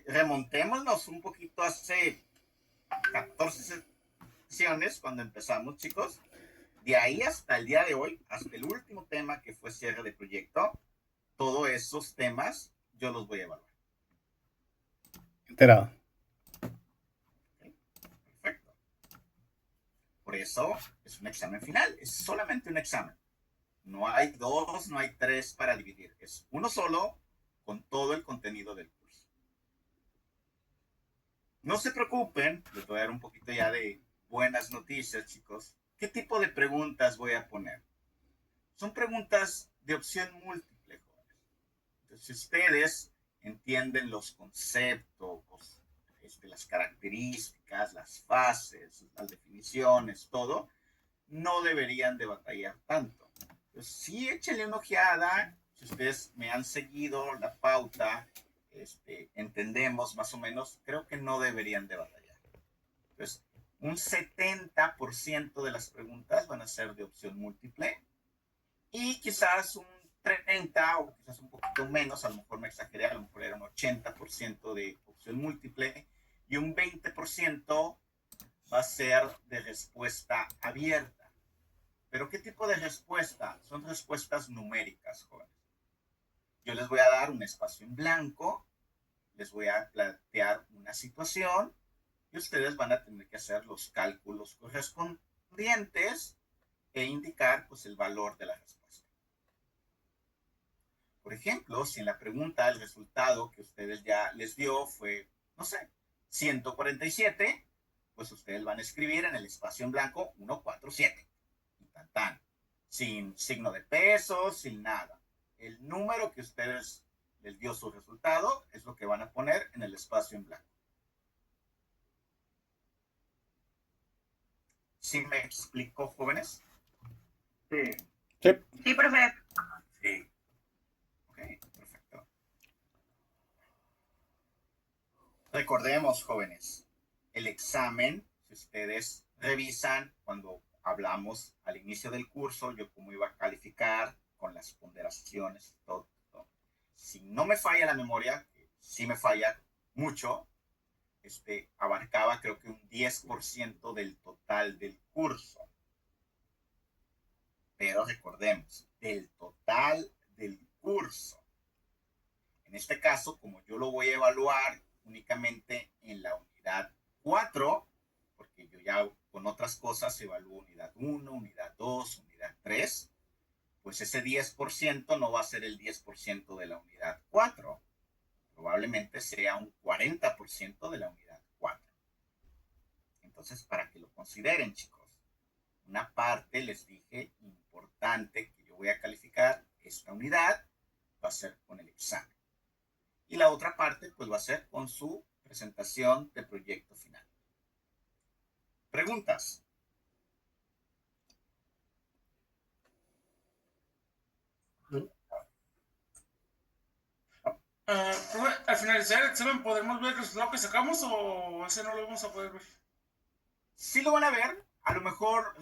Remontémonos un poquito hace 14 sesiones cuando empezamos, chicos. De ahí hasta el día de hoy, hasta el último tema que fue cierre de proyecto, todos esos temas yo los voy a evaluar. Enterado. ¿Okay? Perfecto. Por eso es un examen final, es solamente un examen. No hay 2, no hay 3 para dividir. Es uno solo con todo el contenido del curso. No se preocupen, les voy a dar un poquito ya de buenas noticias, chicos. ¿Qué tipo de preguntas voy a poner? Son preguntas de opción múltiple, jóvenes. Entonces, si ustedes entienden los conceptos, las características, las fases, las definiciones, todo, no deberían de batallar tanto. Pues sí, échenle una ojeada. Si ustedes me han seguido la pauta, entendemos más o menos, creo que no deberían de batallar. Pues Un 70% de las preguntas van a ser de opción múltiple y quizás un 30 o quizás un poquito menos, a lo mejor me exageré, a lo mejor era un 80% de opción múltiple y un 20% va a ser de respuesta abierta. ¿Pero qué tipo de respuesta? Son respuestas numéricas, jóvenes. Yo les voy a dar un espacio en blanco, les voy a plantear una situación y ustedes van a tener que hacer los cálculos correspondientes e indicar pues, el valor de la respuesta. Por ejemplo, si en la pregunta el resultado que ustedes ya les dio fue, no sé, 147, pues ustedes van a escribir en el espacio en blanco 147. Y tan tan. Sin signo de peso, sin nada. El número que ustedes les dio su resultado es lo que van a poner en el espacio en blanco. ¿Sí me explicó, jóvenes? Sí. Sí. Sí, profe. Sí. Ok, perfecto. Recordemos, jóvenes, el examen, si ustedes revisan cuando hablamos al inicio del curso, yo cómo iba a calificar con las ponderaciones, todo. Si no me falla la memoria, que sí me falla mucho, abarcaba creo que un 10% del total del curso. Pero recordemos, del total del curso. En este caso, como yo lo voy a evaluar únicamente en la unidad 4, porque yo ya con otras cosas evalúo unidad 1, unidad 2, unidad 3, pues ese 10% no va a ser el 10% de la unidad 4. Probablemente sea un 40% de la unidad 4. Entonces, para que lo consideren, chicos, una parte, les dije, importante que yo voy a calificar esta unidad va a ser con el examen. Y la otra parte, pues va a ser con su presentación de proyecto final. ¿Preguntas? Profe, al finalizar el examen, ¿podemos ver el resultado que sacamos o ese no lo vamos a poder ver? Sí lo van a ver, a lo mejor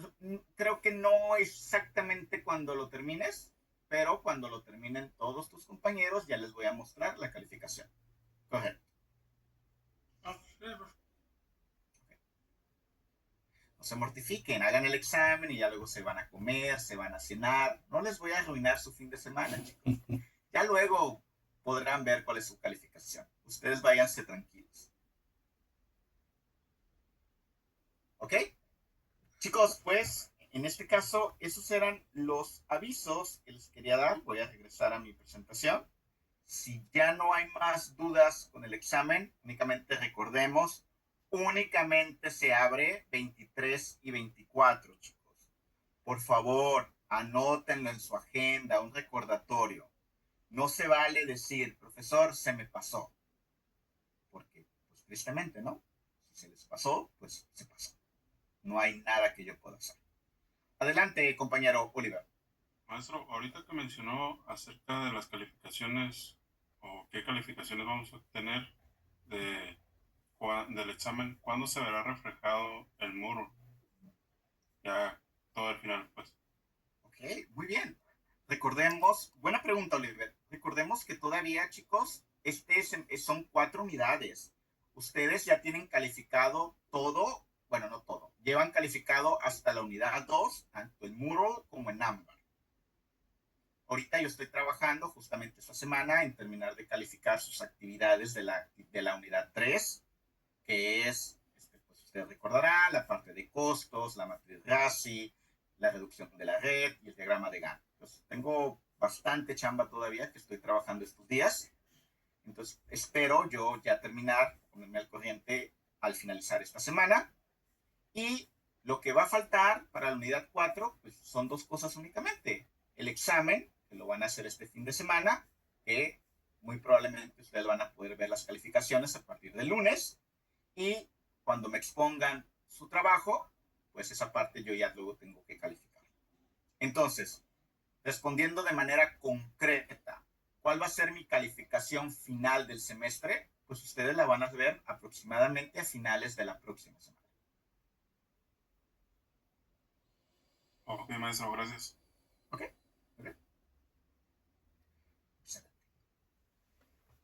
creo que no exactamente cuando lo termines, pero cuando lo terminen todos tus compañeros ya les voy a mostrar la calificación. Correcto. No se mortifiquen, hagan el examen y ya luego se van a comer, se van a cenar. No les voy a arruinar su fin de semana, chicos. Ya luego podrán ver cuál es su calificación. Ustedes váyanse tranquilos. ¿Ok? Chicos, pues en este caso, esos eran los avisos que les quería dar. Voy a regresar a mi presentación. Si ya no hay más dudas con el examen, únicamente recordemos, únicamente se abre 23 y 24, chicos. Por favor, anótenlo en su agenda, un recordatorio. No se vale decir, profesor, se me pasó. Porque, pues tristemente, ¿no? Si se les pasó, pues se pasó. No hay nada que yo pueda hacer. Adelante, compañero Oliver. Maestro, ahorita que mencionó acerca de las calificaciones o qué calificaciones vamos a obtener del examen, ¿cuándo se verá reflejado el muro? Ya todo el final, pues. Ok, muy bien. Recordemos, buena pregunta, Oliver. Recordemos que todavía, chicos, son 4 unidades. Ustedes ya tienen calificado todo, bueno, no todo, llevan calificado hasta la unidad 2, tanto en Mural como en Ámbar. Ahorita yo estoy trabajando justamente esta semana en terminar de calificar sus actividades de la unidad 3, que es, pues usted recordará, la parte de costos, la matriz RASI, la reducción de la red y el diagrama de Gantt. Entonces, tengo bastante chamba todavía que estoy trabajando estos días. Entonces, espero yo ya terminar, ponerme al corriente al finalizar esta semana. Y lo que va a faltar para la unidad 4, pues son 2 cosas únicamente. El examen, que lo van a hacer este fin de semana, que muy probablemente ustedes van a poder ver las calificaciones a partir del lunes. Y cuando me expongan su trabajo, pues esa parte yo ya luego tengo que calificar. Entonces, respondiendo de manera concreta, ¿cuál va a ser mi calificación final del semestre? Pues ustedes la van a ver aproximadamente a finales de la próxima semana. Ok, maestro, gracias.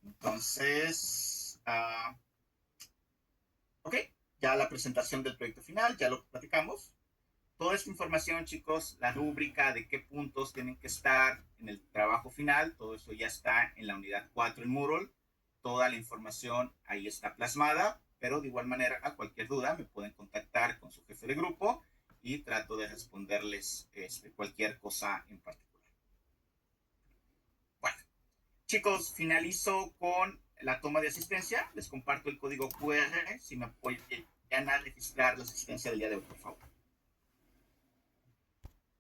Entonces, ok, ya la presentación del proyecto final, ya lo platicamos. Toda esta información, chicos, la rúbrica de qué puntos tienen que estar en el trabajo final, todo eso ya está en la unidad 4 en Moodle. Toda la información ahí está plasmada, pero de igual manera, a cualquier duda me pueden contactar con su jefe de grupo y trato de responderles cualquier cosa en particular. Bueno, chicos, finalizo con la toma de asistencia. Les comparto el código QR si me apoyan a registrar la asistencia del día de hoy, por favor.